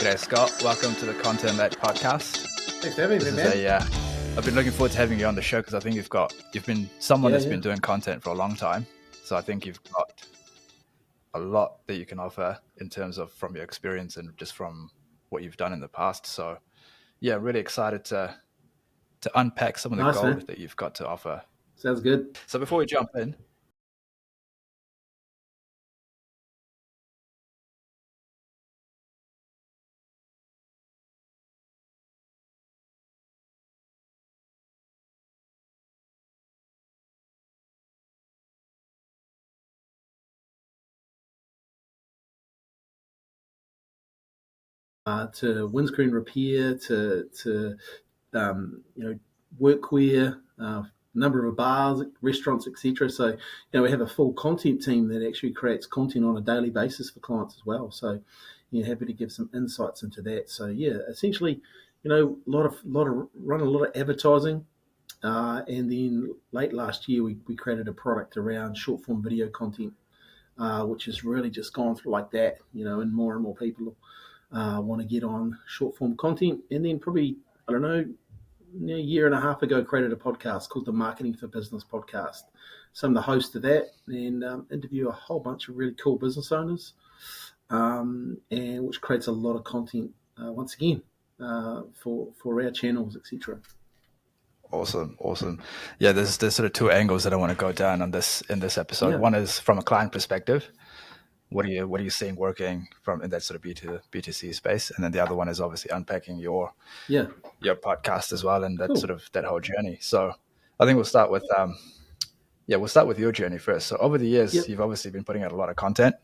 G'day, Scott. Welcome to the Content Late podcast. Thanks for having me, man. I've been looking forward to having you on the show because I think you've been someone that's been doing content for a long time. So I think you've got a lot that you can offer in terms of from your experience and just from what you've done in the past. So yeah, really excited to unpack some of the gold that you've got to offer. Sounds good. So before we jump in, to windscreen repair, to workwear, number of bars, restaurants, etc. So we have a full content team that actually creates content on a daily basis for clients as well. So happy to give some insights into that. So essentially, run a lot of advertising. And then late last year, we created a product around short form video content, which has really just gone through like that, and more people want to get on short form content. And then probably, I don't know, a year and a half ago, created a podcast called the Marketing for Business podcast. So I'm the host of that and interview a whole bunch of really cool business owners, and which creates a lot of content, once again, for our channels, etc. Awesome. Yeah, there's sort of two angles that I want to go down in this episode. One is from a client perspective. What are you seeing working from in that sort of B2C space? And then the other one is obviously unpacking your podcast as well and that sort of that whole journey. So I think we'll start with your journey first. So over the years, you've obviously been putting out a lot of content,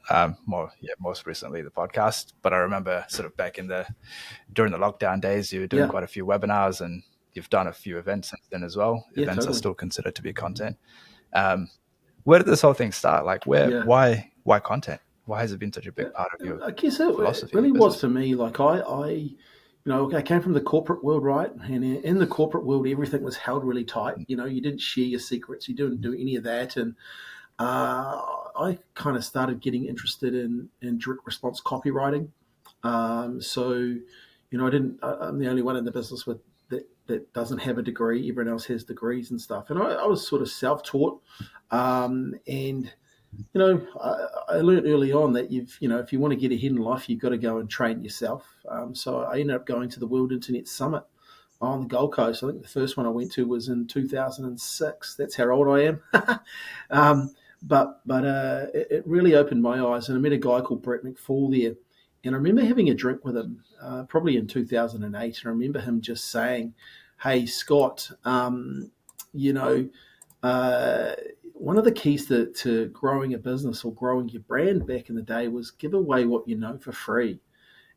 most recently the podcast. But I remember sort of back during the lockdown days, you were doing quite a few webinars and you've done a few events since then as well. Events are still considered to be content. Where did this whole thing start? Like why content? Why has it been such a big part of your philosophy? It really was for me. Like I came from the corporate world, right? And in the corporate world, everything was held really tight. You didn't share your secrets. You didn't do any of that. And I kind of started getting interested in direct response copywriting. So I'm the only one in the business that doesn't have a degree. Everyone else has degrees and stuff. And I was sort of self-taught. I learned early on that if you want to get ahead in life, you've got to go and train yourself. So I ended up going to the World Internet Summit on the Gold Coast. I think the first one I went to was in 2006. That's how old I am. But it really opened my eyes, and I met a guy called Brett McFall there. And I remember having a drink with him, probably in 2008. And I remember him just saying, "Hey, Scott, one of the keys to growing a business or growing your brand back in the day was give away what you know for free."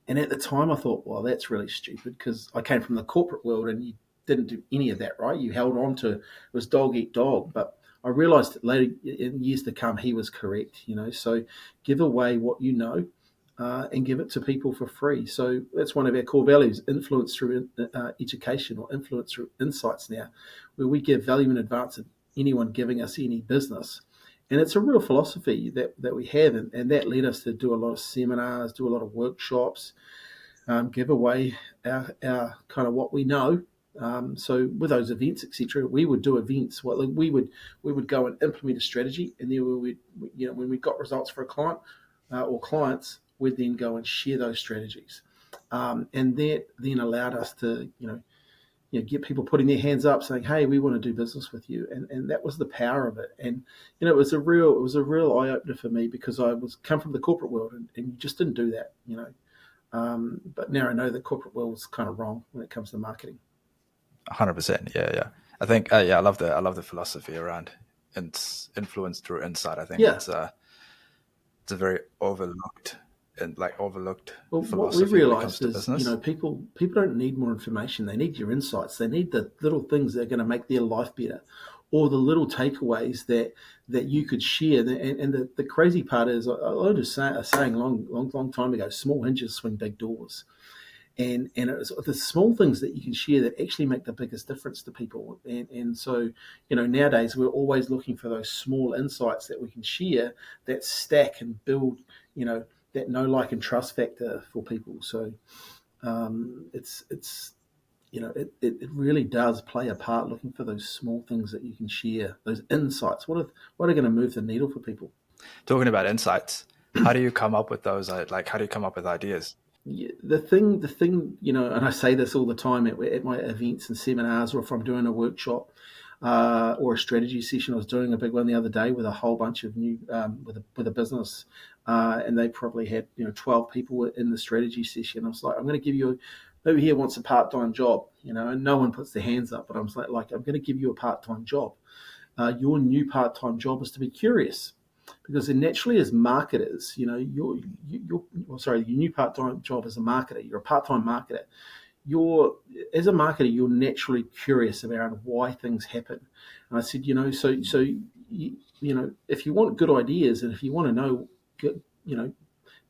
And at the time I thought, well, that's really stupid because I came from the corporate world and you didn't do any of that, right? You held on to, it was dog eat dog. But I realized that later in years to come, he was correct, so give away what you know and give it to people for free. So that's one of our core values, influence through education or influence through insights now, where we give value in advance of anyone giving us any business. And it's a real philosophy that we have, and that led us to do a lot of seminars, do a lot of workshops, give away our kind of what we know. So with those events, etc., we would do events. Well, we would go and implement a strategy, and then when we got results for a client or clients, we'd then go and share those strategies, and that then allowed us to get people putting their hands up saying, "Hey, we want to do business with you." And that was the power of it. And, it was a real eye opener for me because I come from the corporate world and you just didn't do that, but now I know the corporate world is kind of wrong when it comes to marketing. 100%. Yeah. I think, I love the philosophy around influence through insight. I think it's a very overlooked philosophy. What we realised is, people don't need more information. They need your insights. They need the little things that are going to make their life better, or the little takeaways that you could share. And the crazy part is, I learned a saying long time ago: small hinges swing big doors. And it's the small things that you can share that actually make the biggest difference to people. And so, nowadays we're always looking for those small insights that we can share that stack and build, that know, like, and trust factor for people. So it's it really does play a part, looking for those small things that you can share, those insights. What are going to move the needle for people? Talking about insights, how do you come up with those? Like, how do you come up with ideas? Yeah, the thing, and I say this all the time at my events and seminars, or if I'm doing a workshop or a strategy session. I was doing a big one the other day with a whole bunch of new with a business, and they probably had 12 people in the strategy session. I was like, I'm going to give you who here wants a part-time job, and no one puts their hands up, but I'm like I'm going to give you a part-time job. Your new part-time job is to be curious, because then naturally, as marketers, your new part-time job as a marketer, you're a part-time marketer. As a marketer, you're naturally curious about why things happen. And I said, if you want good ideas, and if you want to know,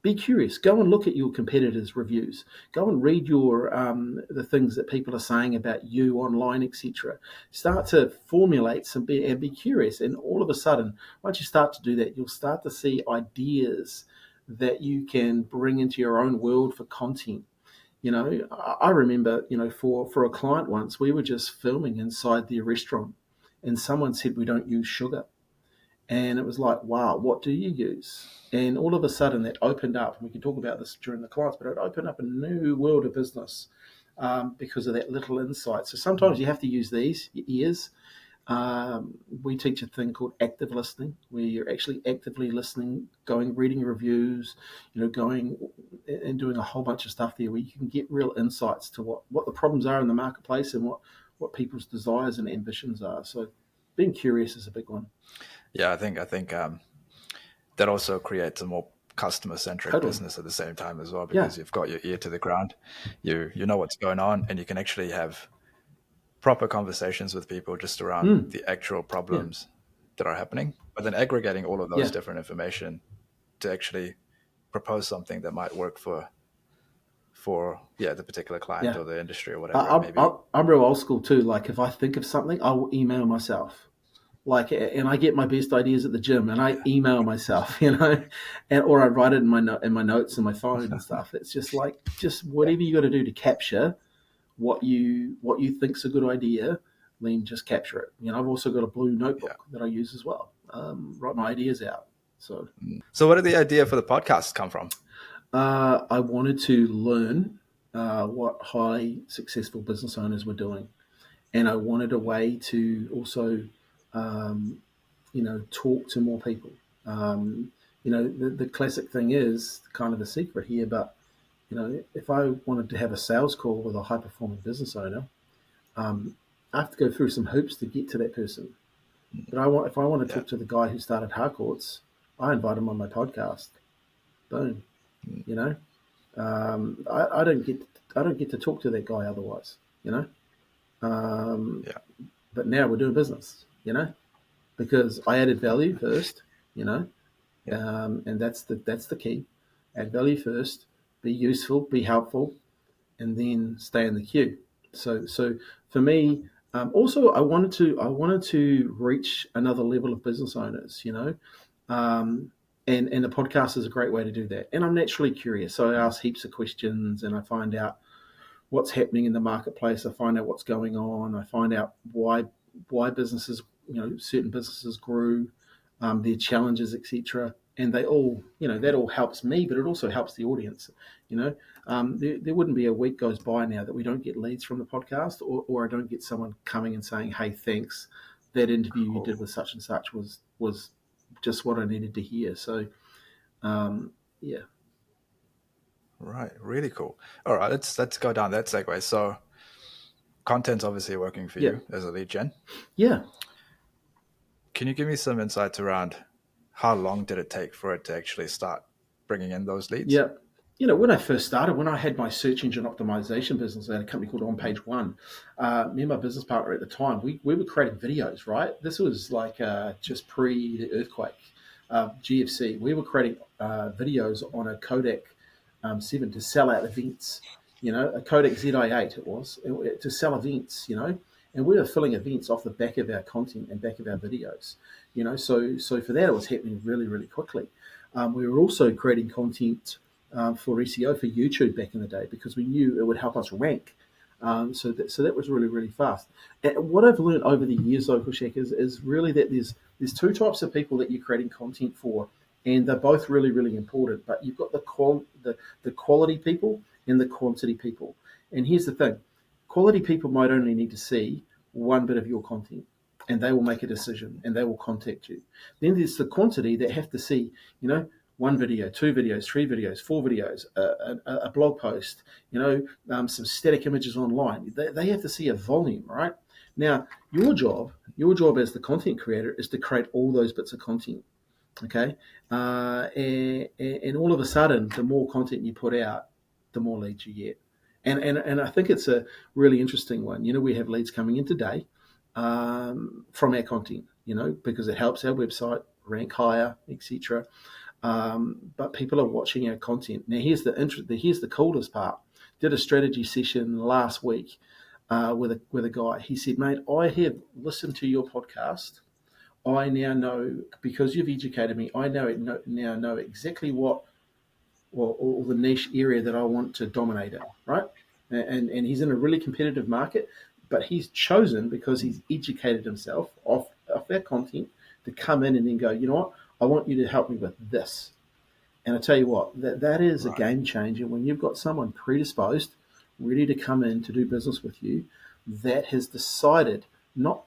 be curious. Go and look at your competitors' reviews. Go and read the things that people are saying about you online, etc. Start to formulate and be curious. And all of a sudden, once you start to do that, you'll start to see ideas that you can bring into your own world for content. I remember, for a client once, we were just filming inside their restaurant, and someone said we don't use sugar. And it was like, wow, what do you use? And all of a sudden that opened up, and we can talk about this during the class, but it opened up a new world of business because of that little insight. So sometimes you have to use these, your ears. We teach a thing called active listening, where you're actually actively listening, reading reviews, going and doing a whole bunch of stuff there, where you can get real insights to what the problems are in the marketplace, and what people's desires and ambitions are. So being curious is a big one. Yeah, I think that also creates a more customer-centric Totally. business at the same time as well, Yeah. because you've got your ear to the ground, you know what's going on, and you can actually have proper conversations with people just around Mm. the actual Yeah. problems that are happening, but then aggregating all of those Yeah. different information to actually propose something that might work for the particular client Yeah. or the industry or whatever it may be. I'm real old school too. Like, if I think of something, I will email myself. Like, and I get my best ideas at the gym, and I email myself, or I write it in my notes in my phone and stuff. It's just like, Yeah, whatever you got to do to capture what you think's a good idea, then just capture it. I've also got a blue yeah. notebook that I use as well. Write my ideas out. So So where did the idea for the podcast come from? I wanted to learn what high successful business owners were doing, and I wanted a way to also, um, talk to more people. The classic thing is kind of the secret here, but if I wanted to have a sales call with a high performing business owner, I have to go through some hoops to get to that person. But if I want to Yeah. talk to the guy who started Harcourts, I invite him on my podcast. Boom. You know, I don't get to talk to that guy otherwise. Um, Yeah. but now we're doing business. Because I added value first. Yeah. And that's the key. Add value first. Be useful. Be helpful, and then stay in the queue. So for me, also I wanted to reach another level of business owners. And the podcast is a great way to do that. And I'm naturally curious, so I ask heaps of questions, and I find out what's happening in the marketplace. I find out what's going on. I find out why businesses, certain businesses grew, their challenges, etc. And they all, that all helps me, but it also helps the audience. There wouldn't be a week goes by now that we don't get leads from the podcast, or I don't get someone coming and saying, "Hey, thanks. That interview you did Cool. with such and such was just what I needed to hear." So, yeah, Right. Really cool. All right. Let's go down that segue. So content's obviously working for yeah, you as a lead gen. yeah. Can you give me some insights around how long did it take for it to actually start bringing in those leads? Yeah. When I first started, when I had my search engine optimization business, I had a company called On Page One. Me and my business partner at the time, we were creating videos, right? This was like just pre the earthquake, GFC. We were creating videos on a Kodak 7 to sell out events, a Kodak ZI-8 it was, to sell events, and we were filling events off the back of our content and back of our videos, so for that it was happening really, really quickly. We were also creating content for SEO for YouTube back in the day because we knew it would help us rank. So that was really, really fast. And what I've learned over the years, though, Kushek, is really that there's two types of people that you're creating content for, and they're both really, really important. But you've got the quality people and the quantity people. And here's the thing: quality people might only need to see one bit of your content, and they will make a decision and they will contact you. Then there's the quantity that have to see, one video, two videos, three videos, four videos, a blog post, some static images online. They have to see a volume, right? Now, your job as the content creator is to create all those bits of content, okay? And all of a sudden, the more content you put out, the more leads you get. And I think it's a really interesting one. We have leads coming in today from our content, because it helps our website rank higher, etc. But people are watching our content. Now, here's the coolest part. Did a strategy session last week with a guy. He said, "Mate, I have listened to your podcast. I now know, because you've educated me. I now know exactly what, or the niche area that I want to dominate in, right?" And he's in a really competitive market, but he's chosen, because he's educated himself off our content, to come in and then go, "You know what? I want you to help me with this." And I tell you what, that is a game changer when you've got someone predisposed, ready to come in to do business with you, that has decided, not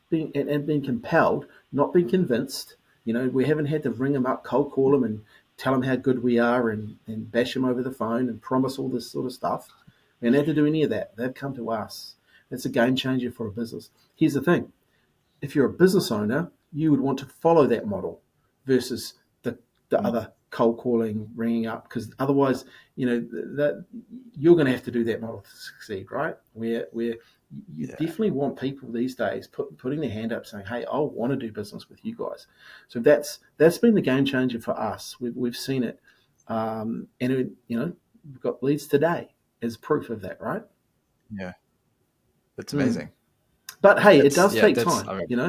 being and being compelled, not being convinced. We haven't had to ring them up, cold call them, and tell them how good we are, and bash them over the phone and promise all this sort of stuff. We haven't had to do any of that. They've come to us. It's a game changer for a business. Here's the thing: if you're a business owner, you would want to follow that model versus the other cold calling, ringing up, because otherwise, that you're going to have to do that model to succeed, right? Where you definitely want people these days putting their hand up, saying, "Hey, I want to do business with you guys." So that's been the game changer for us. We've seen it, and we've got leads today as proof of that, right? Yeah, that's amazing. But hey, it does take time, I mean,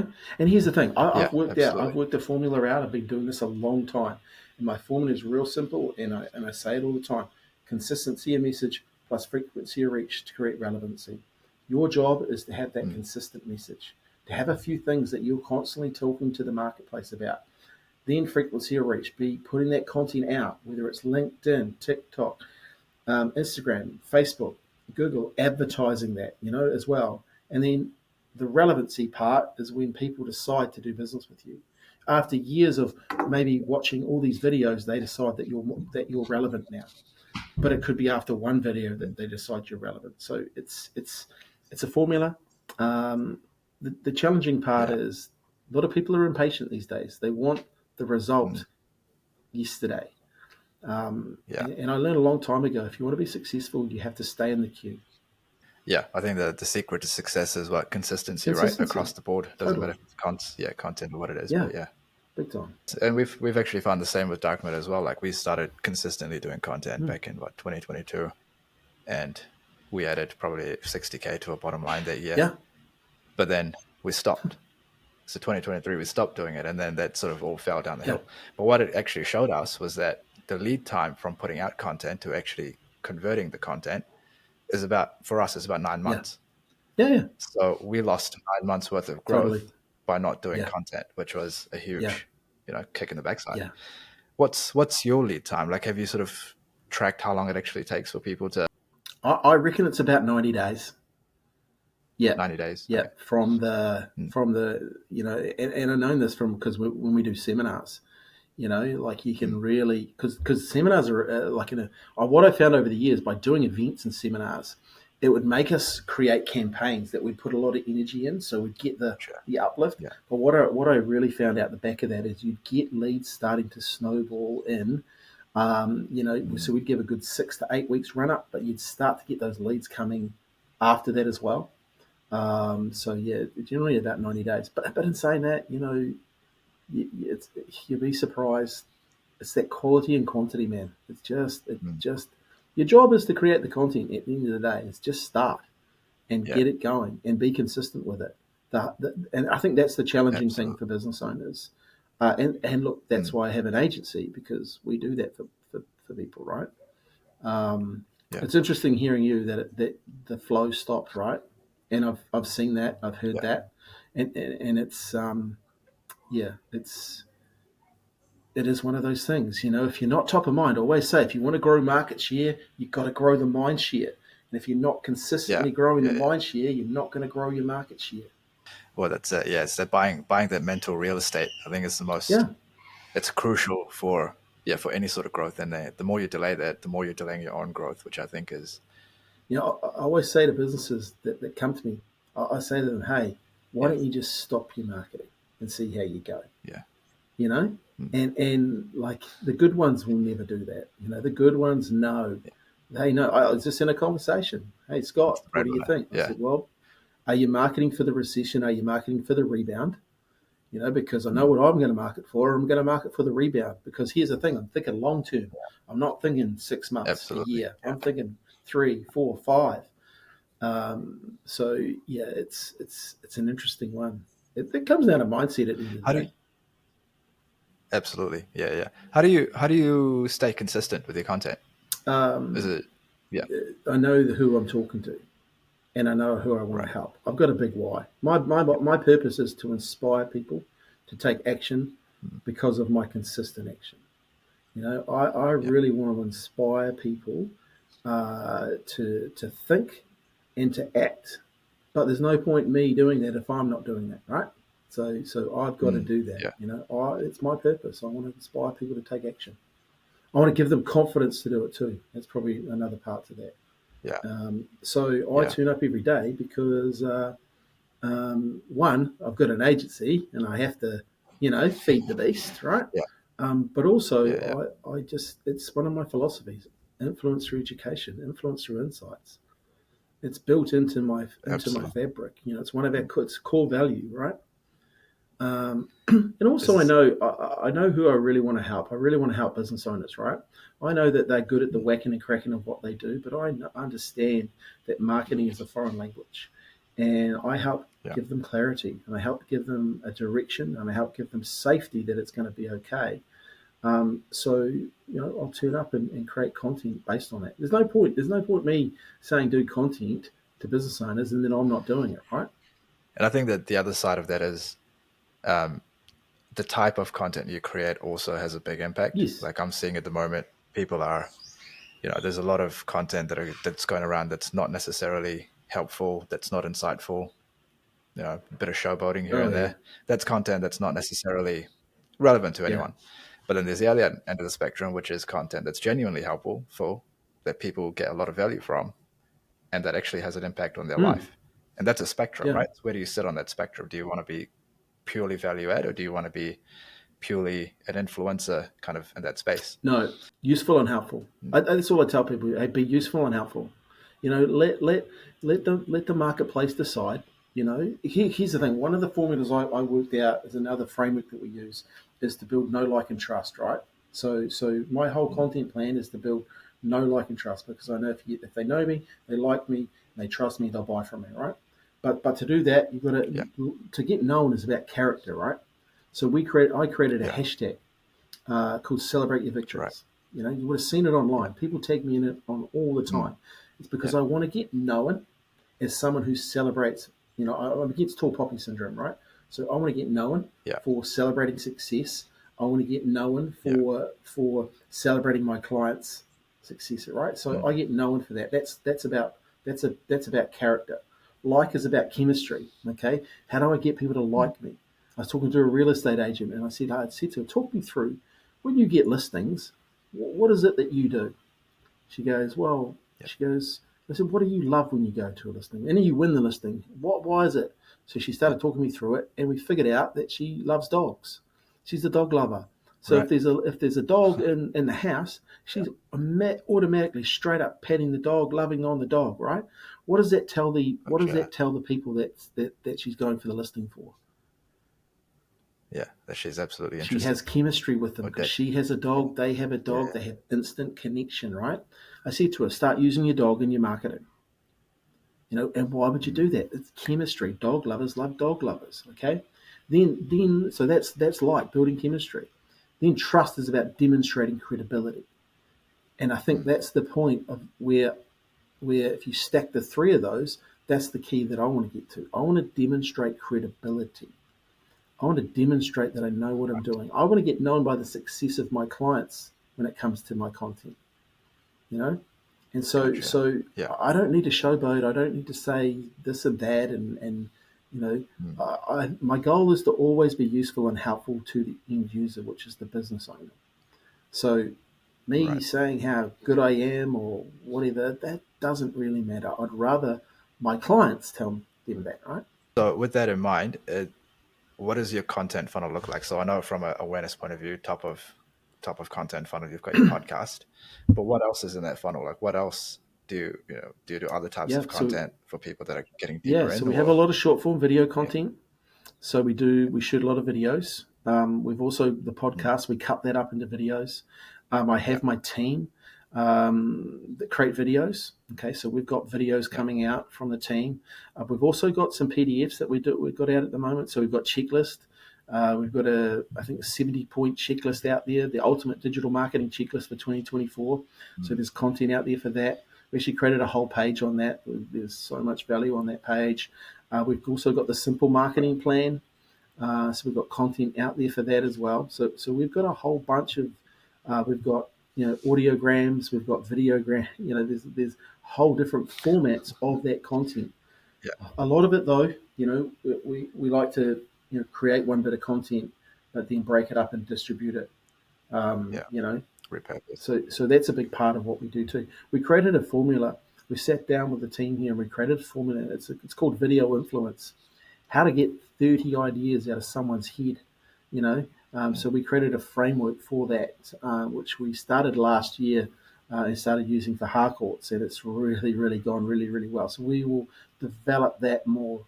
And here's the thing: I've worked absolutely. the formula out. I've been doing this a long time, and my formula is real simple. And I say it all the time: consistency of message plus frequency of reach to create relevancy. Your job is to have that consistent message, to have a few things that you're constantly talking to the marketplace about. Then frequency of reach, be putting that content out, whether it's LinkedIn, TikTok, Instagram, Facebook, Google, advertising that, as well. And then the relevancy part is when people decide to do business with you. After years of maybe watching all these videos, they decide that you're relevant now. But it could be after one video that they decide you're relevant. So it's a formula. The challenging part is a lot of people are impatient these days. They want the result yesterday. And I learned a long time ago, if you want to be successful, you have to stay in the queue. Yeah, I think the secret to success is what consistency, right? Across the board. Doesn't Totally. matter if it's content or what it is, Yeah, but yeah. big time. And we've actually found the same with Dark Matter as well. Like, we started consistently doing content back in 2022, and we added probably 60K to our bottom line that year. Yeah. But then we stopped. So 2023 we stopped doing it, and then that sort of all fell down the hill. But what it actually showed us was that the lead time from putting out content to actually converting the content is about 9 months. Yeah. So we lost 9 months worth of growth by not doing content, which was a huge, kick in the backside. Yeah. What's your lead time? Like, have you sort of tracked how long it actually takes for people to? I reckon it's about 90 days. Yeah. 90 days. Yeah. Okay. From the, and I know this because when we do seminars, like you can really, because seminars are what I found over the years by doing events and seminars, it would make us create campaigns that we'd put a lot of energy in, so we'd get the uplift. Yeah. But what I really found out the back of that is you'd get leads starting to snowball in. So we'd give a good 6 to 8 weeks run up, but you'd start to get those leads coming after that as well. Generally about 90 days. But in saying that, you'll be surprised. It's that quality and quantity, man. It's just your job is to create the content. At the end of the day, it's just start and get it going and be consistent with it. And I think that's the challenging thing for business owners. And look, that's Mm. why I have an agency, because we do that for people, right? Yeah. It's interesting hearing you that the flow stopped, right? And I've seen that, I've heard Yeah. that, and it's yeah, it is one of those things. If you're not top of mind, I always say, if you want to grow market share, you've got to grow the mind share. And if you're not Yeah. consistently growing the Yeah. Yeah. mind share, you're not going to grow your market share. Well, that's it. Yeah, it's that buying that mental real estate. I think is the most. Yeah. It's crucial for for any sort of growth. And the more you delay that, the more you're delaying your own growth, which I think is I always say to businesses that come to me, I say to them, hey, why yeah, don't you just stop your marketing and see how you go? yeah, You know? mm, And like the good ones will never do that. The good ones know. yeah. They know. I was just in a conversation. Hey, It's Scott, the what do you breadwinner. think? I Yeah. said, well, are you marketing for the recession? Are you marketing for the rebound? Because I know Mm, what I'm going to market for. I'm going to market for the rebound, because here's the thing: I'm thinking long term. I'm not thinking 6 months, a absolutely. year. Yeah. I'm thinking 3, 4, 5. So yeah, it's an interesting one. It comes down to mindset at the end of How the do day. you, absolutely. Yeah. Yeah. How do you stay consistent with your content? Is Um, it? Yeah. I know who I'm talking to, and I know who I want to Right. help. I've got a big why. My purpose is to inspire people to take action Mm, because of my consistent action. I yeah. really want to inspire people to think and to act. But there's no point in me doing that if I'm not doing that, right? So I've got to Mm, do that. yeah. It's my purpose. I want to inspire people to take action. I want to give them confidence to do it too. That's probably another part to that. Yeah. So I Yeah. turn up every day because one, I've got an agency and I have to, feed the beast, right? Yeah. But Yeah. Yeah. also, I just, it's one of my philosophies: influence through education, influence through insights. It's built into my Absolutely. fabric. It's one of Mm. it's core value, right? And This also, I is know I know who I really want to help. I really want to help business owners, right? I know that they're good at the mm, whacking and cracking of what they do, but I understand that marketing is a foreign language, and I help yeah. give them clarity, and I help give them a direction, and I help give them safety that it's going to be okay. So I'll turn up and create content based on that. There's no point. There's no point me saying do content to business owners and then I'm not doing it, right? And I think that the other side of that is um, the type of content you create also has a big impact. Yes. Like I'm seeing at the moment, people are, there's a lot of content that's going around that's not necessarily helpful, that's not insightful, a bit of showboating here Oh and yeah. there. That's content that's not necessarily relevant to Yeah. anyone. But then there's the other end of the spectrum, which is content that's genuinely helpful for that people get a lot of value from and that actually has an impact on their Mm. life. And that's a spectrum, Yeah. right? So where do you sit on that spectrum? Do you want to be purely value add or do you want to be purely an influencer kind of in that space? No, useful and helpful. Mm, That's all I tell people. Hey, be useful and helpful. Let the marketplace decide. Here's the thing. One of the formulas I worked out is another framework that we use is to build know, like, and trust. Right. So my whole mm, content plan is to build know, like, and trust, because I know if they know me, they like me, they trust me, they'll buy from me. Right. But to do that, you've got yeah, to get known is about character. Right. So I created a yeah, hashtag called Celebrate Your right, Victories. You would have seen it yeah, online. People tag me in it on all the mm, time. It's because yeah, I want to get known as someone who celebrates. I'm against tall poppy syndrome, right? So I want to get known yeah, for celebrating success. I want to get known yeah, for celebrating my clients' success, right? So mm, I get known for that. That's about character. Like is about chemistry. Okay, how do I get people to mm, like me? I was talking to a real estate agent, and I said to her, "Talk me through when you get listings. What is it that you do?" She goes, "Well," yeah, she goes, I said, "What do you love when you go to a listing? And then you win the listing. Why is it?" So she started talking me through it, and we figured out that she loves dogs. She's a dog lover. So if right, there's a dog in the house, yeah, she's automatically straight up petting the dog, loving on the dog, right? What does gotcha. that tell the people that she's going for the listing for? Yeah, that she's absolutely She interested. has chemistry with them Or because that, she has a dog, they have a yeah, dog, they have instant connection, right? I said to her, start using your dog in your marketing. And why would you mm, do that? It's chemistry. Dog lovers love dog lovers, okay? Then so that's like building chemistry. Then trust is about demonstrating credibility. And I think that's the point of where if you stack the three of those, that's the key that I want to get to. I want to demonstrate credibility. I want to demonstrate that I know what I'm doing. I want to get known by the success of my clients when it comes to my content, you know? And so Gotcha. so Yeah. I don't need to showboat. I don't need to say this and that and you know, Mm. my goal is to always be useful and helpful to the end user, which is the business owner. So me Right. saying how good I am or whatever, that doesn't really matter. I'd rather my clients tell them that, right? So with that in mind, what does your content funnel look like? So I know from an awareness point of view, top of content funnel, you've got your podcast, but what else is in that funnel? Like what else do you do other types Yeah. of content for people that are getting Yeah, deeper so in, we have a or lot of short form video yeah, content. So we shoot a lot of videos. We've also the mm, podcast. We cut that up into videos. I yeah, have my team that create videos. Okay, so we've got videos yeah, coming out from the team. We've also got some PDFs that we've got out at the moment. So we've got checklist. We've got I think a 70-point checklist out there, the ultimate digital marketing checklist for 2024. So mm, there's content out there for that. We actually created a whole page on that. There's so much value on that page. We've also got the simple marketing plan. So we've got content out there for that as well. So we've got a whole bunch of we've got audiograms, we've got videogram. There's whole different formats of that content. yeah, A lot of it though, we like to create one bit of content, but then break it up and distribute it. Um, yeah, you know, repurpose. so that's a big part of what we do too. We created a formula. We sat down with the team here and we created a formula. It's called video influence. How to get 30 ideas out of someone's head, you know. Mm, So we created a framework for that, which we started last year and started using for Harcourts, and it's really, really gone really, really well. So we will develop that more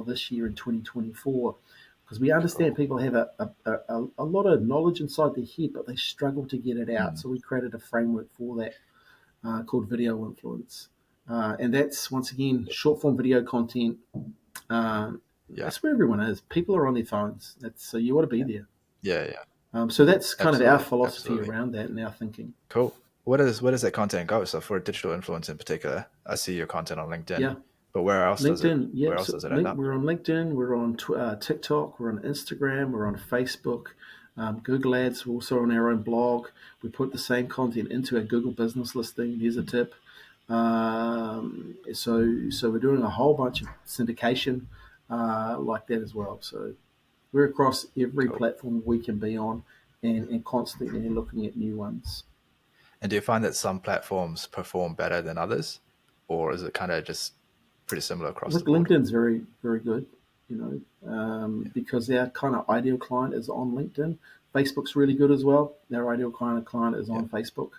this year in 2024 because we understand cool. people have a lot of knowledge inside their head, but they struggle to get it out. Mm, So we created a framework for that called Video Influence. And that's, once again, short form video content. yeah, That's where everyone is. People are on their phones. So you want to be yeah, there. yeah, yeah. So that's kind of our Absolutely, philosophy absolutely. around that and our thinking. Cool. Where does that content go? So for digital influence in particular, I see your content on LinkedIn, Yeah. but where else does it LinkedIn, where yep. else So does it end up? we're on LinkedIn, we're on TikTok, we're on Instagram, we're on Facebook, Google Ads. We're also on our own blog. We put the same content into our Google business listing. Here's a tip. So we're doing a whole bunch of syndication like that as well. So we're across every Cool. platform we can be on, and constantly looking at new ones. And do you find that some platforms perform better than others, or is it kind of just pretty similar I across the think board? LinkedIn's very, very good, Yeah, because our kind of ideal client is on LinkedIn. Facebook's really good as well. Our ideal client is yeah, on Facebook.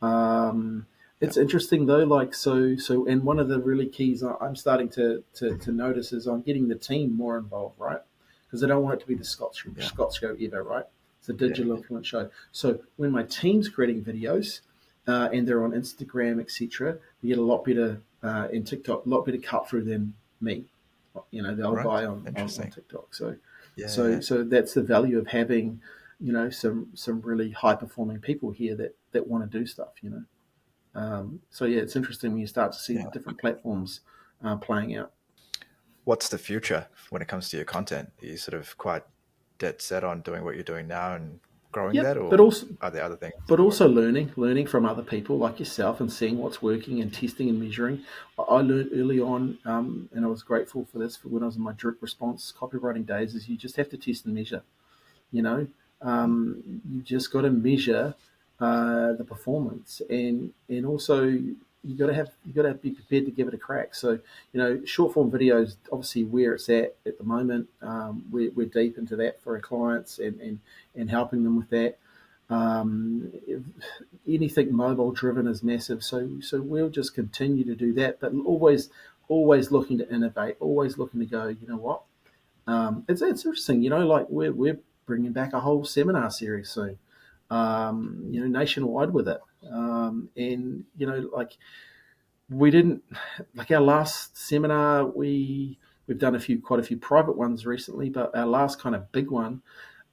Um, yeah, it's interesting though, like and one of the really keys I'm starting to notice is I'm getting the team more involved, right? Because I don't want it to be the yeah, Scott show either, right? It's a yeah, digital influence show. So when my team's creating videos and they're on Instagram, etc., they get a lot better in TikTok, a lot better cut through than me. The old right. guy on Interesting. TikTok. So Yeah, so yeah, so that's the value of having some really high performing people here that want to do stuff. So yeah, it's interesting when you start to see the yeah. different platforms playing out. What's the future when it comes to your content? Are you sort of quite dead set on doing what you're doing now and growing Yep, that, but or also are there other things but you're also working on? learning from other people like yourself and seeing what's working and testing and measuring. I learned early on, and I was grateful for this for when I was in my direct response copywriting days. Is you just have to test and measure. You know, Mm, you just got to measure the performance, and also you got to be prepared to give it a crack. So short form videos, obviously where it's at the moment. We're deep into that for our clients and helping them with that. If anything mobile driven is massive, so we'll just continue to do that, but always looking to innovate, always looking to go. You know what? It's interesting, like we're bringing back a whole seminar series soon, nationwide with it. And like we didn't, like our last seminar, we we've done quite a few private ones recently, but our last kind of big one,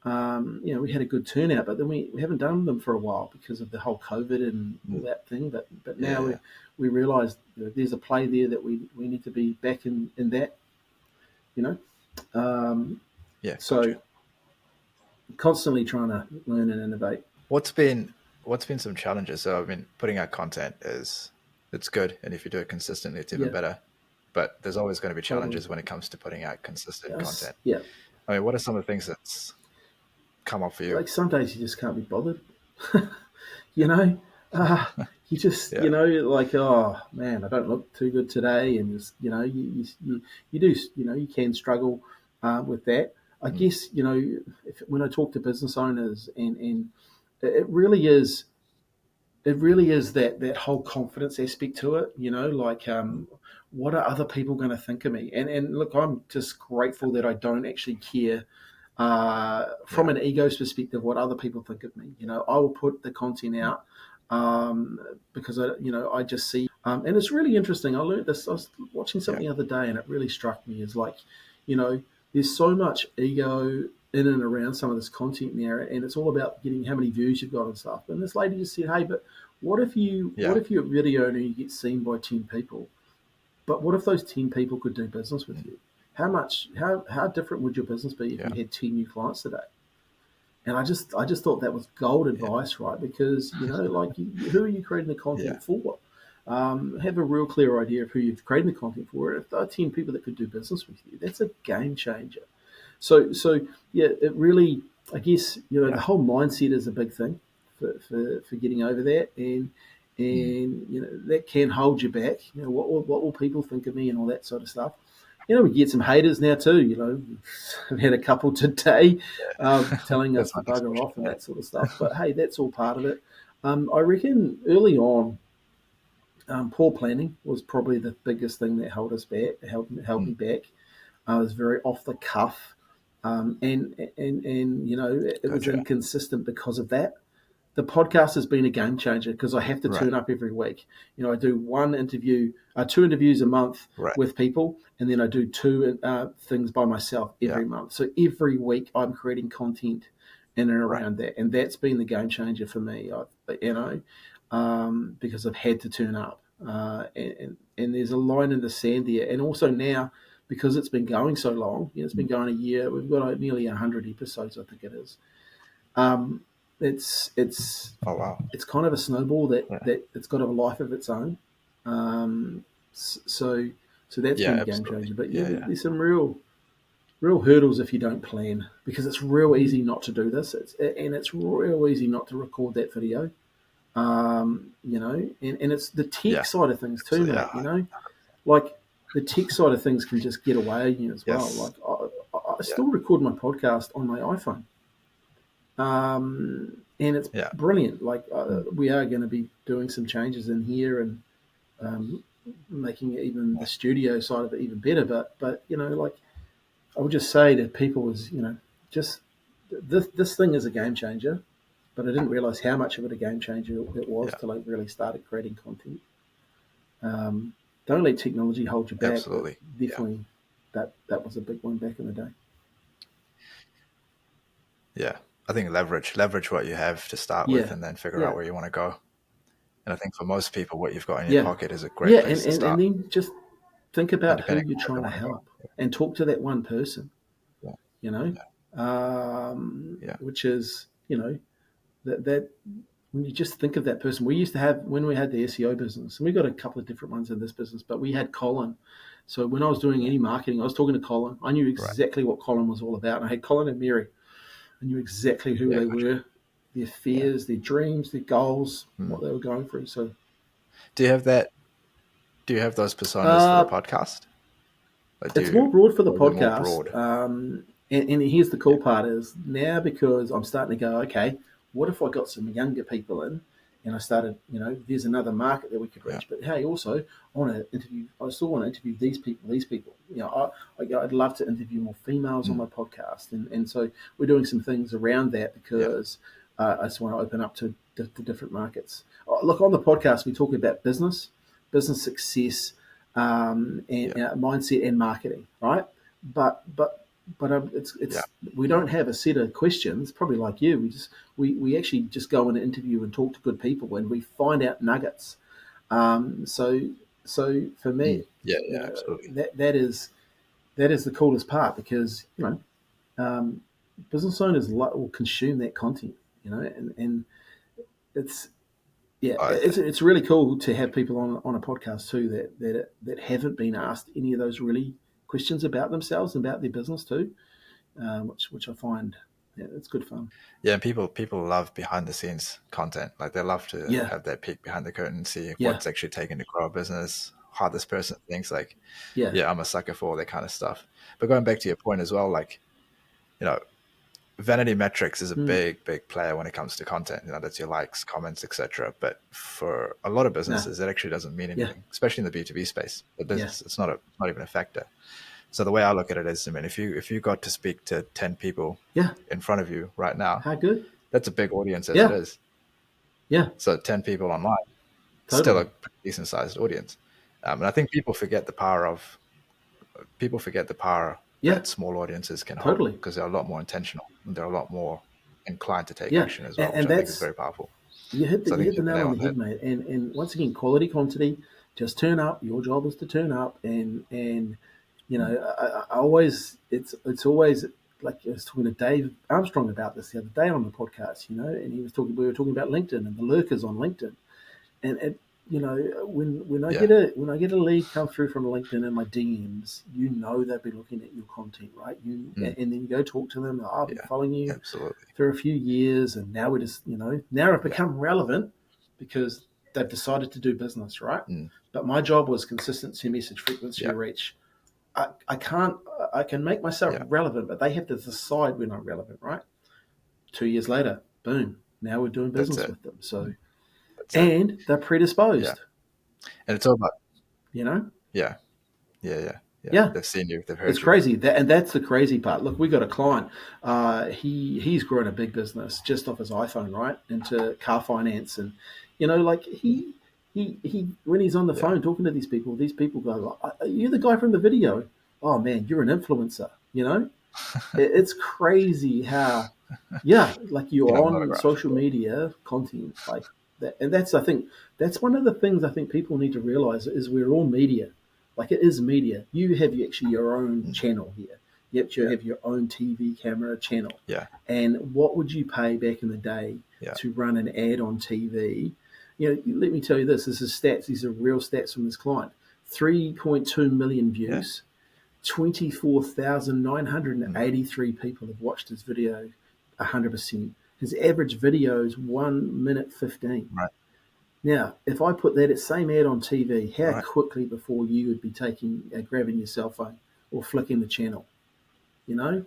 we had a good turnout, but then we haven't done them for a while because of the whole COVID and all that thing. But now Yeah. we realise there's a play there that we need to be back in that, you know. Um, Yeah. so Gotcha. constantly trying to learn and innovate. What's been some challenges? So I mean, putting out content it's good, and if you do it consistently, it's even Yeah, better. But there's always going to be totally. challenges when it comes to putting out consistent Yes, content. yeah. I mean, what are some of the things that's come up for you? Like some days you just can't be bothered. you know, uh, you just, Yeah. like, oh man, I don't look too good today, and just, you do, you can struggle with that. I Mm. guess, when I talk to business owners, and it really is, that whole confidence aspect to it. Like, Mm. what are other people going to think of me? And look, I'm just grateful that I don't actually care from Yeah. an ego's perspective, what other people think of me. I will put the content Mm. out because I just see, and it's really interesting. I learned this. I was watching Yeah. something the other day, and it really struck me as like, you know, there's so much ego in and around some of this content now, and it's all about getting how many views you've got and stuff. And this lady just said, "Hey, but what Yeah. if your video only gets seen by 10 people? But what if those 10 people could do business with Mm. you? How different would your business be if Yeah. you had 10 new clients today?" And I just thought that was gold Yeah. advice, right? Because like, who are you creating the Yeah. content for? Have a real clear idea of who you've created the content for. If there are 10 people that could do business with you, that's a game changer. So yeah, it really, I guess, the Yeah. whole mindset is a big thing for getting over that, Mm. and that can hold you back. What will people think of me and all that sort of stuff. We get some haters now too. I've had a couple today telling us That's to my next bugger question. off and Yeah. that sort of stuff. But hey, that's all part of it. I reckon early on, poor planning was probably the biggest thing that held us back, held me Mm. back. I was very off the cuff, and it was Gotcha. inconsistent because of that. The podcast has been a game changer because I have to Right. turn up every week. I do two interviews a month Right. with people, and then I do two things by myself Yeah. every month. So every week I'm creating content in and Right. around that, and that's been the game changer for me. Because I've had to turn up, and there's a line in the sand there, and also now, because it's been going so long, it's been Mm. going a year. We've got nearly 100 episodes, I think it is. Um, it's it's Oh wow. it's kind of a snowball Yeah. that it's got a life of its own. Um, so that's Yeah. been a game Absolutely. changer. But yeah, Yeah. Yeah. there's some real hurdles if you don't plan, because it's real Mm. easy not to do this. It's real easy not to record that video. And it's the tech Yeah. side of things too, Absolutely. mate. Yeah. Like the tech side of things can just get away at you as well. Yes. Like I Yeah. still record my podcast on my iPhone, and it's Yeah. brilliant. Like Mm. we are going to be doing some changes in here and um, making even the studio side of it even better. But like I would just say to people is just this thing is a game changer. But I didn't realize how much of it a game changer it was Yeah. till I really started creating content. Um, don't let technology hold you back, but Absolutely. Yeah. definitely that was a big one back in the day. Yeah. I think leverage what you have to start with, Yeah, and then figure yeah, out where you want to go. And I think for most people, what you've got in your yeah, pocket is a great yeah, and, place to and, and start. then just think And about who depending you're on where they trying to want to go. help and talk to that one person, Yeah. you know, Yeah. Yeah. which is, that when you just think of that person. We used to have, when we had the SEO business, and we got a couple of different ones in this business, but we had Colin. So when I was doing any marketing, I was talking to Colin. I knew Right. exactly what Colin was all about. And I had Colin and Mary. I knew exactly who Yeah. they Gotcha. were, their Yeah. fears, their dreams, their goals, Mm. what they were going through. So Do you have that? Do you have those personas for the uh, podcast? Like, it's more broad for the or is it more podcast. broad? And here's the Yeah. cool part is now, because I'm starting to go, okay, what if I got some younger people in, and I started, there's another market that we could Yeah. reach. But hey, also, I still want to interview these people. I'd love to interview more females on Mm. my podcast. And so we're doing some things around that Yeah. because I just want to open up to different markets. Look, on the podcast, we talk about business success, and Yeah. mindset and marketing, right? But but Yeah. it's we don't have a set of questions. Probably like you, we actually just go in an interview and talk to good people, and we find out nuggets. So for me, Yeah. you Yeah. know, Absolutely. that is the coolest part because um, business owners will consume that content, and it's yeah, Oh, it's really cool to have people on a podcast too that haven't been asked any of those really questions about themselves and about their business too, which I find it's good fun. yeah. And people love behind the scenes content. Like they love to Yeah, have that peek behind the curtain, see yeah, what's actually taken to grow a business, how this person thinks. Like, yeah. yeah, I'm a sucker for all that kind of stuff. But going back to your point as well, like, you know, vanity metrics is a Mm, big player when it comes to content. That's your likes, comments, etc. But for a lot of no, businesses, that actually doesn't mean yeah, anything, especially in the B2B space. But yeah, this it's not even a factor. So the way I look at it is, I mean, if you got to speak to 10 people yeah. in front of you right now, How good? that's a big audience as it Yeah, is. yeah, So 10 people online, still a totally. pretty decent sized audience. And I think people forget the power Yeah, that small audiences can hold totally. because they're a lot more intentional and they're a lot more inclined to take Yeah, action as well, which and I think is that's very powerful. you hit the So I you think hit you the hit the nail nail on on the the head. head, mate. And once again, quality, quantity. Just turn up. Your job is to turn up, and I always it's always like I was talking to Dave Armstrong about this the other day on the podcast, and he was talking. We were talking about LinkedIn and the lurkers on LinkedIn, and when I Yeah. get a lead come through from LinkedIn in my DMs, they'll be looking at your content, right? Mm, And then you go talk to them. "Oh, I've been yeah. following you Absolutely. for a few years, and now we're just now I've Yeah. become relevant because they've decided to do business, right? Mm, But my job was consistency, message, frequency, yeah. reach. I can't I can make myself Yeah. relevant, but they have to decide when I'm relevant, right? 2 years later, boom, now we're doing That's business it. with them. So That's it. and they're Yeah. predisposed, And it's all about, you know? yeah. Yeah. Yeah. Yeah. Yeah. They've seen you, they've It's heard you. crazy, and that's the crazy part. Look, we got a client. He's grown a big business just off his iPhone, right, into car finance, and like he when he's on the Yeah. phone talking to these people go, "Are you the guy from the video? Oh man, you're an influencer." It's crazy how, yeah, like You you're know, on monograph. social media content like that, and that's I think that's one of the things I think people need to realize is we're all media, like it is media. You have actually your own Mm, channel here. Yep, you have your own TV camera channel, yeah. and what would you pay back in the day Yeah. to run an ad on TV? Let me tell you this. This is stats. These are real stats from this client. 3.2 million Yeah. views. 24,983 Mm, people have watched his video 100%. His average video is 1 minute 15. right. Now, if I put that same ad on TV, how Right. quickly before you would be grabbing your cell phone or flicking the channel, you know?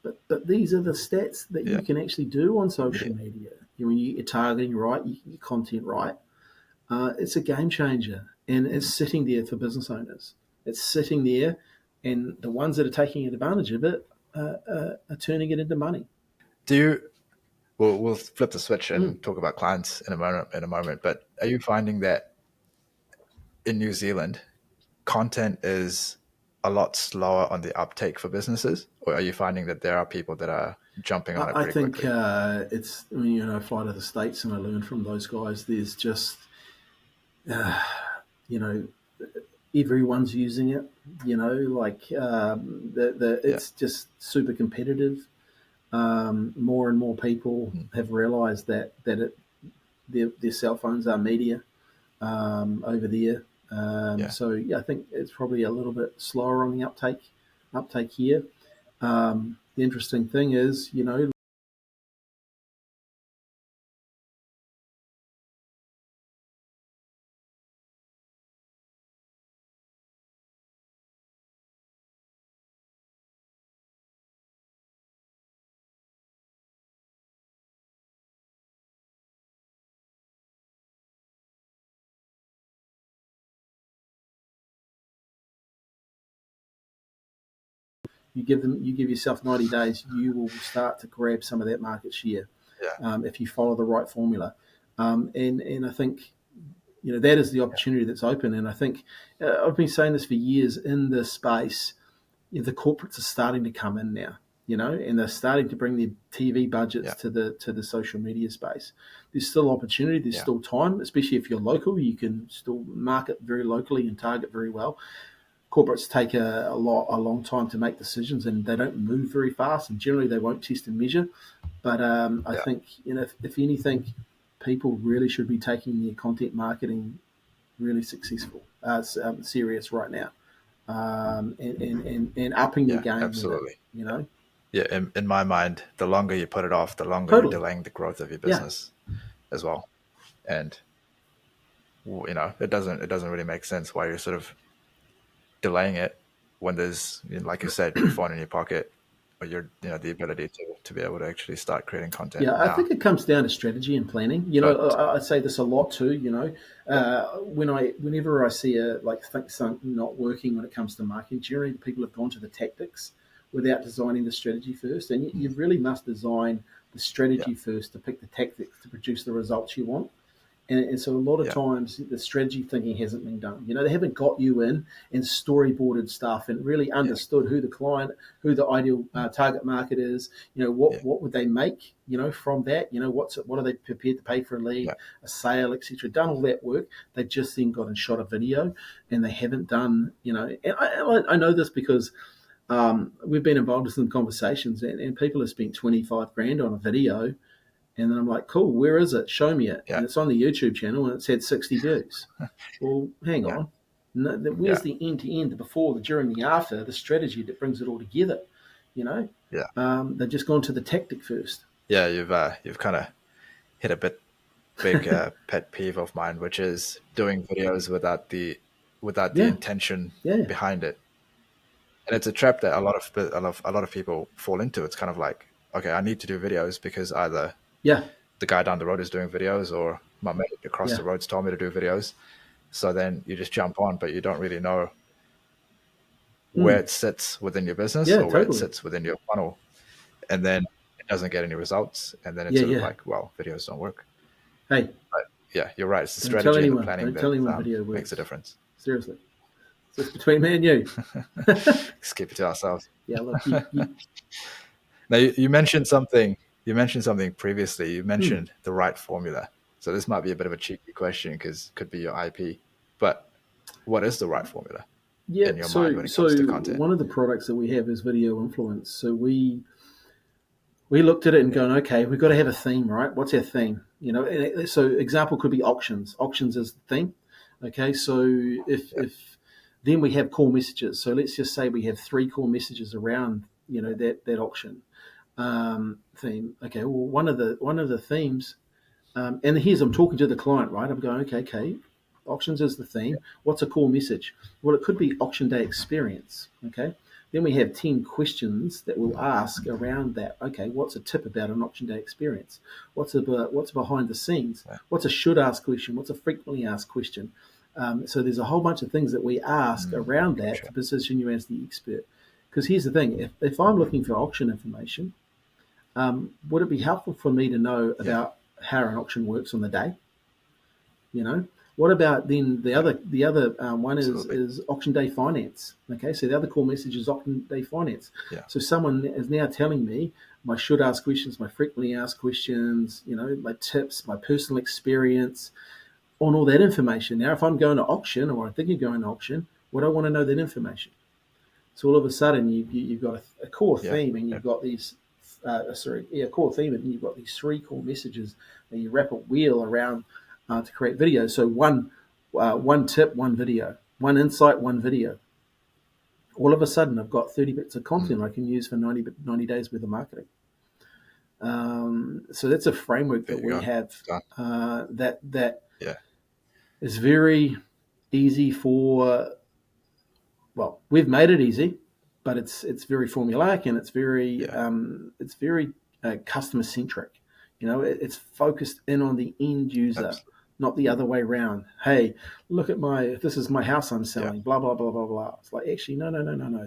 But these are the stats that Yeah. you can actually do on Yeah. social media. When you're targeting right, your content right, it's a game changer, and it's Mm. sitting there for business owners. It's sitting there, and the ones that are taking advantage of it are turning it into money. Do you, we'll flip the switch Mm. and talk about clients in a moment, but are you finding that in New Zealand, content is a lot slower on the uptake for businesses, or are you finding that there are people that are jumping on it I pretty think quickly? it's. I mean, I fly to the states and I learn from those guys. There's just, uh, you know, everyone's using it. Like Yeah. it's just super competitive. More and more people Mm. have realised their cell phones are media over there. Yeah. So yeah, I think it's probably a little bit slower on the uptake here. The interesting thing is, you give yourself 90 days, you will start to grab some of that market share Yeah. if you follow the right formula. And I think that is the opportunity that's open. And I think I've been saying this for years in this space. The corporates are starting to come in now, and they're starting to bring their TV budgets to the social media space. There's still opportunity. There's still time, especially if you're local. You can still market very locally and target very well. Corporates take a long time to make decisions, and they don't move very fast. And generally, they won't test and measure. But I think if anything, people really should be taking their content marketing really serious right now, and upping your game. Absolutely. With it, Yeah, in my mind, the longer you put it off, the longer Totally. you're delaying the growth of your business as well. And it doesn't really make sense why you're sort of delaying it when there's, like you said, your phone in your pocket, or the ability to be able to actually start creating content. Yeah, I think it comes down to strategy and planning. I say this a lot too. Whenever I see think something not working when it comes to marketing, generally people have gone to the tactics without designing the strategy first. And you really must design the strategy first to pick the tactics to produce the results you want. And so a lot of times the strategy thinking hasn't been done. They haven't got you in and storyboarded stuff and really understood who the client, who the ideal target market is. What would they make? From that. What are they prepared to pay for a lead, a sale, etc. Done all that work. They've just then got and shot a video, and they haven't done. And I know this because we've been involved in some conversations, and people have spent $25,000 on a video. And then I'm like, cool, where is it? Show me it. And it's on the YouTube channel, and it's had 60 views. Well, hang on. No, where's the end-to-end, the before, the during, the after, the strategy that brings it all together? They've just gone to the tactic first. Yeah, you've kind of hit a big pet peeve of mine, which is doing videos without the intention behind it. And it's a trap that a lot of people fall into. It's kind of like, okay, I need to do videos because either the guy down the road is doing videos, or my mate across the road's told me to do videos. So then you just jump on, but you don't really know where it sits within your business where it sits within your funnel. And then it doesn't get any results. And then it's sort of like, well, videos don't work. Hey. But you're right. It's the strategy and the planning that makes a difference. Seriously. So it's between me and you. Just keep it to ourselves. Yeah, look. Now, you mentioned something. You mentioned something previously. You mentioned the right formula. So this might be a bit of a cheeky question because it could be your IP. But what is the right formula in your mind when it comes to content? One of the products that we have is video influence. So we looked at it and going, okay, we've got to have a theme, right? What's our theme? So example could be auctions. Auctions is the theme. Okay, so if then we have core messages. So let's just say we have 3 core messages around that auction theme. Okay, well one of the themes, and here's I'm talking to the client, right? I'm going, okay, auctions is the theme. What's a core message? Well, it could be auction day experience. Okay, then we have 10 questions that we'll ask around that. Okay, what's a tip about an auction day experience? What's behind the scenes? What's a should ask question? What's a frequently asked question? So there's a whole bunch of things that we ask around that to position you as the expert. Because here's the thing, if I'm looking for auction information, would it be helpful for me to know about how an auction works on the day? What about then the other one is auction day finance. Okay, so the other core message is auction day finance. So someone is now telling me my should ask questions, my frequently asked questions, my tips, my personal experience on all that information. Now, if I'm going to auction, or I think you're going to auction, would I want to know that information? So all of a sudden, you've got a core theme, and you've got these core theme, and you've got these 3 core messages, and you wrap a wheel around to create videos. So one tip, one video, one insight, one video. All of a sudden, I've got 30 bits of content I can use for 90 days worth of marketing. So that's a framework that we have that is very easy for. Well, we've made it easy, but it's very formulaic, and it's very customer centric. It's focused in on the end user, not the other way around. Hey, look at this is my house I'm selling. Blah blah blah blah blah. It's like, actually no.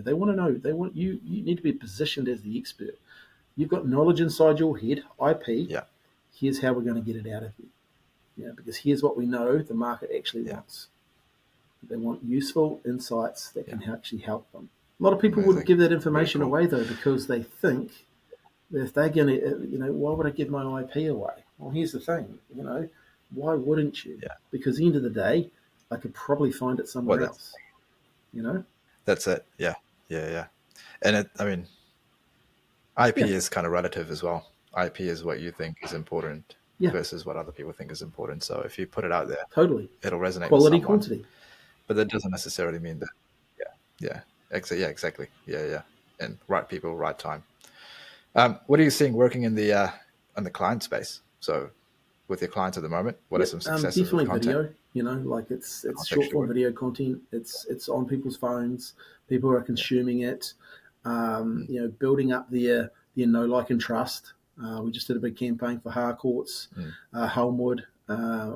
They want to know. They want you. You need to be positioned as the expert. You've got knowledge inside your head, IP. Here's how we're going to get it out of you. because here's what we know the market actually Yeah. wants. They want useful insights that can Yeah. actually help them. A lot of people wouldn't Amazing. give that Really information cool. away, though, because they think that if they're going to, why would I give my IP away? Well, here's the thing, why wouldn't you? Yeah. Because at the end of the day, I could probably find it Well, somewhere else, you know? that's it. Yeah. Yeah. Yeah. And I mean, IP Yeah, is kind of relative as well. IP is what you think is important yeah, versus what other people think is important. So if you put it out there, totally. it'll resonate with Quality, someone, quantity. but that doesn't necessarily mean that. Yeah. Yeah. Yeah. Exactly. Yeah. Yeah. And right people, right time. What are you seeing working in the client space? So with your clients at the moment, what are Yep, some successes with definitely content? video. Like it's short Contextual form work. video content. It's on people's phones. People are Yeah. consuming it. Mm. Building up their know, like, and trust. We just did a big campaign for Harcourts, Mm. Helmwood,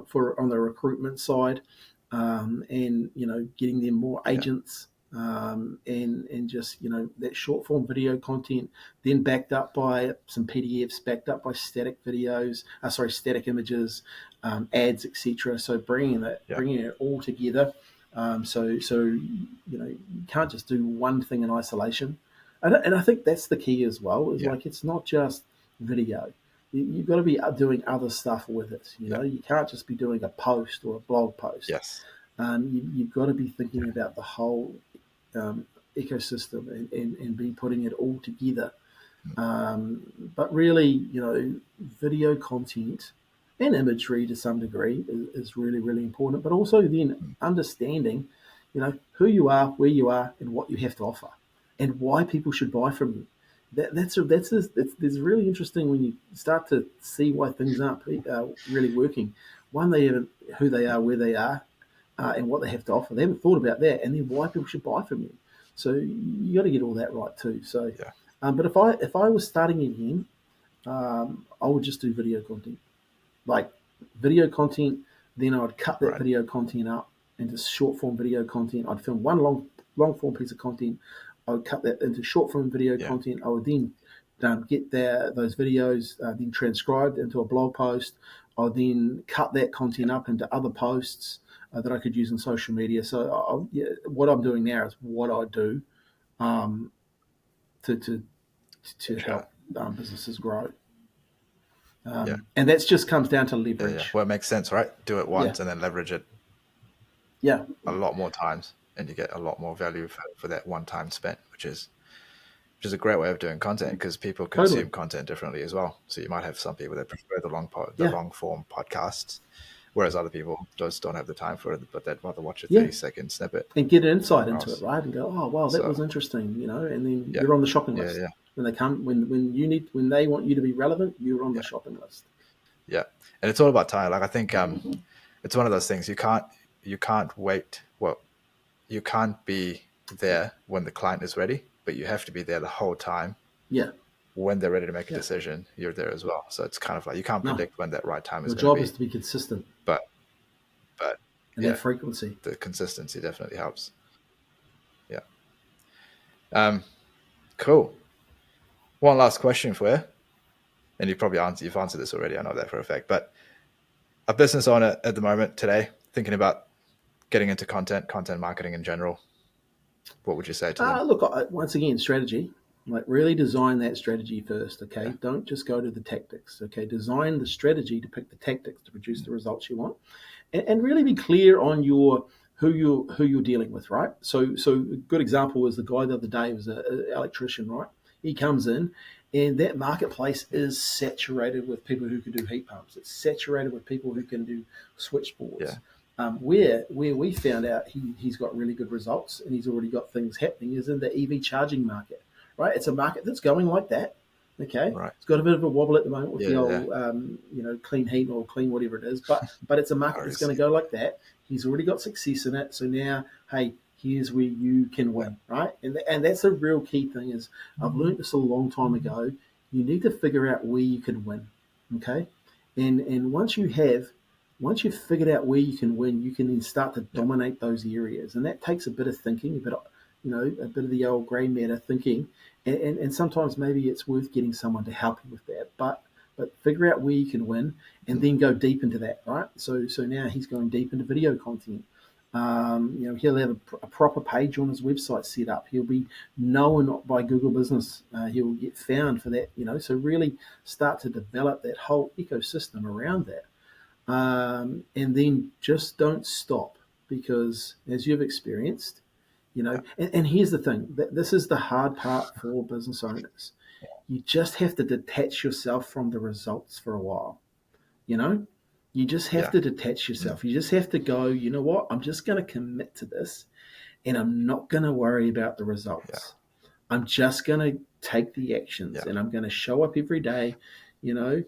for on the recruitment side, and getting them more Yeah. agents, and just that short form video content, then backed up by some PDFs, backed up by static videos, static images, ads, etc. So Yeah. bringing it all together. So you can't just do one thing in isolation, and I think that's the key as well. Is Yeah. like it's not just video. You've got to be doing other stuff with it. Yeah. You can't just be doing a post or a blog post. Yes. You've got to be thinking about the whole um, ecosystem, and be putting it all together. Mm. But really, video content and imagery to some degree is really, really important. But also then Mm. understanding, who you are, where you are, and what you have to offer, and why people should buy from you. That's really interesting when you start to see why things aren't really working. One, they haven't who they Yeah. are, where they are, and what they have to offer. They haven't thought about that, and then why people should buy from you. So you got to get all that right too. So, Yeah. but if I was starting again, I would just do video content, like video content. Then I would cut that Right. video content up into short form video content. I'd film one long form piece of content. I would cut that into short form video Yeah. content. I would then get those videos then transcribed into a blog post. I'll then cut that content up into other posts that I could use on social media. So what I'm doing now is what I do um, to Sure. help businesses grow. Yeah. And that just comes down to Yeah. Yeah. leverage. Well, it makes sense, right? Do it Yeah, once and then leverage it yeah, a lot more times, and you get a lot more value for that one time spent, which is a great way of doing content because people totally. consume content differently as well. So you might have some people that prefer the Yeah, long form podcasts, whereas other people just don't have the time for it, but they'd rather watch a yeah. 30-second snippet And get an insight into it, else. right? And go, oh wow, that was So interesting, and then yeah. you're on the shopping Yeah. list. Yeah. When they come, when they want you to be relevant, you're on the Yeah. shopping list. Yeah. And it's all about time. Like I think it's one of those things you can't wait. Well, you can't be there when the client is ready, but you have to be there the whole time. Yeah, When they're ready to make a yeah. decision, you're there as well. So it's kind of like you can't No, predict when that right time is your going to job is be, to be consistent but but and yeah, have frequency. the consistency definitely helps. Yeah. Um, cool. One last question for you, and you've answered this already. I know that for a fact. But a business owner at the moment today, thinking about getting into content marketing in general, what would you say to them? Look, once again, strategy. Like really design that strategy first. Okay, Yeah. don't just go to the tactics. Okay, design the strategy to pick the tactics to produce the results you want, and really be clear on who you're dealing with. Right. So a good example was the guy the other day was an electrician. Right. He comes in, and that marketplace is saturated with people who can do heat pumps. It's saturated with people who can do Yeah. switchboards. Where we found out he's got really good results and he's already got things happening is in the EV charging market, right? It's a market that's going like that. Okay, Right. it's got a bit of a wobble at the moment with Yeah. the Yeah. old, clean heat or clean whatever it is, but it's a market that's going to REC. go like that. He's already got success in it, so now, hey, here's where you can Yeah. win, right? And that's a real key thing. Is I've learned this a long time ago. You need to figure out where you can win, okay? And once you've figured out where you can win, you can then start to Yeah. dominate those areas, and that takes a bit of thinking, a bit of the old grey matter thinking, and sometimes maybe it's worth getting someone to help you with that. But but figure out where you can win, and then go deep into that, right? So now he's going deep into video content. He'll have a proper page on his website set up. He'll be known by Google Business. He'll get found for that. So really start to develop that whole ecosystem around that, and then just don't stop, because as you've experienced, and here's the thing, that this is the hard part for business owners. You just have to detach yourself from the results for a while. You just have to detach yourself. You just have to go, you know what? I'm just going to commit to this, and I'm not going to worry about the results. I'm just going to take the actions, and I'm going to show up every day, and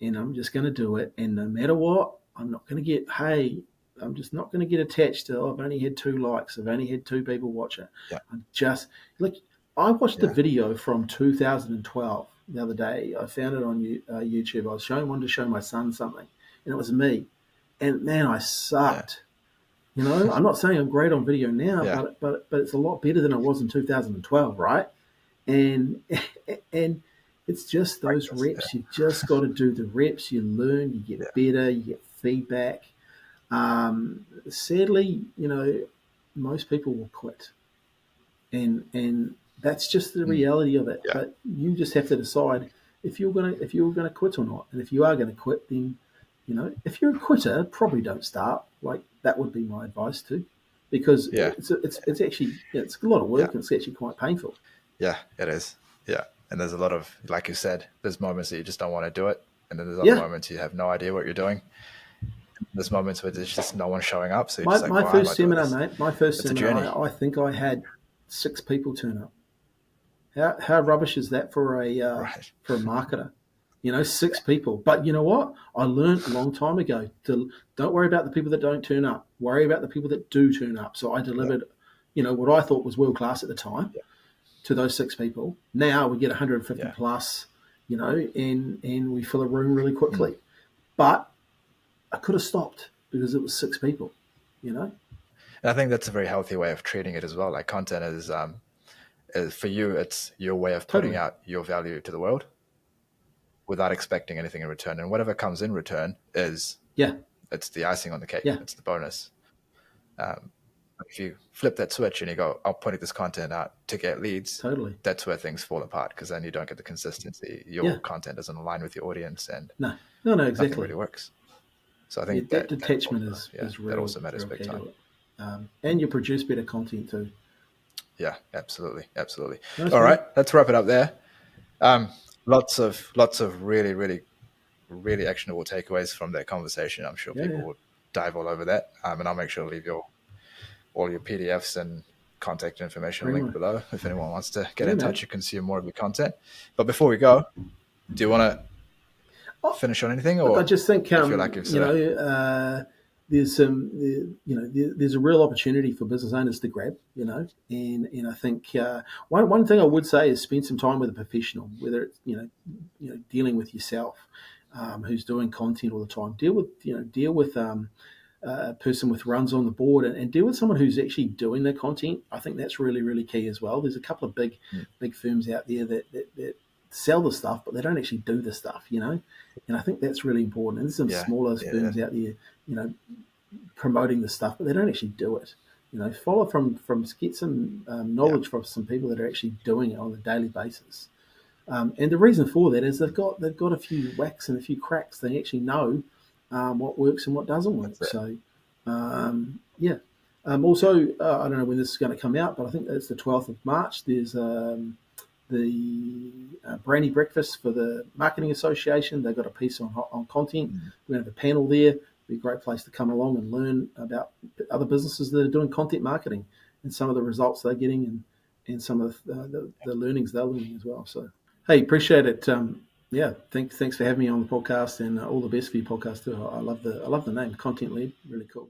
I'm just going to do it. And no matter what, I'm just not going to get attached to, I've only had 2 likes. I've only had 2 people watch it. I'm just, I watched a video from 2012 the other day. I found it on YouTube. I was wanted to show my son something, and it was me. And man, I sucked. I'm not saying I'm great on video now, but it's a lot better than I was in 2012, right? And it's just those reps. You just got to do the reps. You learn, you get better, you get feedback. Sadly, most people will quit, and that's just the reality of it. But you just have to decide if you're gonna quit or not. And if you are going to quit, then if you're a quitter, probably don't start. That would be my advice too, because it's actually it's a lot of work and it's actually quite painful. Yeah, it is. Yeah, and there's a lot of, like you said, there's moments that you just don't want to do it, and then there's other moments you have no idea what you're doing. There's moments where there's just no one showing up. So you're my first seminar, mate. My first seminar, I think I had 6 people turn up. How rubbish is that for a marketer? 6 people. But you know what? I learned a long time ago to don't worry about the people that don't turn up. Worry about the people that do turn up. So I delivered, what I thought was world class at the time to those 6 people. Now we get 150 plus, and we fill a room really quickly. But I could have stopped because it was 6 people, And I think that's a very healthy way of treating it as well. Like, content is for you, it's your way of putting out your value to the world without expecting anything in return. And whatever comes in return is, it's the icing on the cake. It's the bonus. If you flip that switch and you go, I'm putting this content out to get leads, that's where things fall apart, because then you don't get the consistency. Your content doesn't align with your audience, and no, exactly. Nothing really works. So I think that detachment is real. That also matters big time. And you produce better content too. Yeah, absolutely. Nice. All right, let's wrap it up there. Lots of really, really, really actionable takeaways from that conversation. I'm sure people will dive all over that. And I'll make sure to leave all your PDFs and contact information linked below if anyone wants to get in touch and consume more of your content. But before we go, do you want to finish on anything? Or I just think there's there's a real opportunity for business owners to grab, and I think one thing I would say is spend some time with a professional, whether it's dealing with yourself, who's doing content all the time. Deal with a person with runs on the board, and deal with someone who's actually doing their content. I think that's really, really key as well. There's a couple of big firms out there that sell the stuff, but they don't actually do the stuff, and I think that's really important. And there's some smaller firms out there, promoting the stuff, but they don't actually do it. Follow get some knowledge from some people that are actually doing it on a daily basis. And the reason for that is they've got a few whacks and a few cracks. They actually know what works and what doesn't work. So, also, I don't know when this is going to come out, but I think it's the 12th of March. There's the Brandy Breakfast for the Marketing Association. They've got a piece on content. We're going to have a panel there. It'll be a great place to come along and learn about other businesses that are doing content marketing and some of the results they're getting and some of the learnings they're learning as well. So, hey, appreciate it. Thanks for having me on the podcast, and all the best for your podcast too. I love the name, Content Led. Really cool.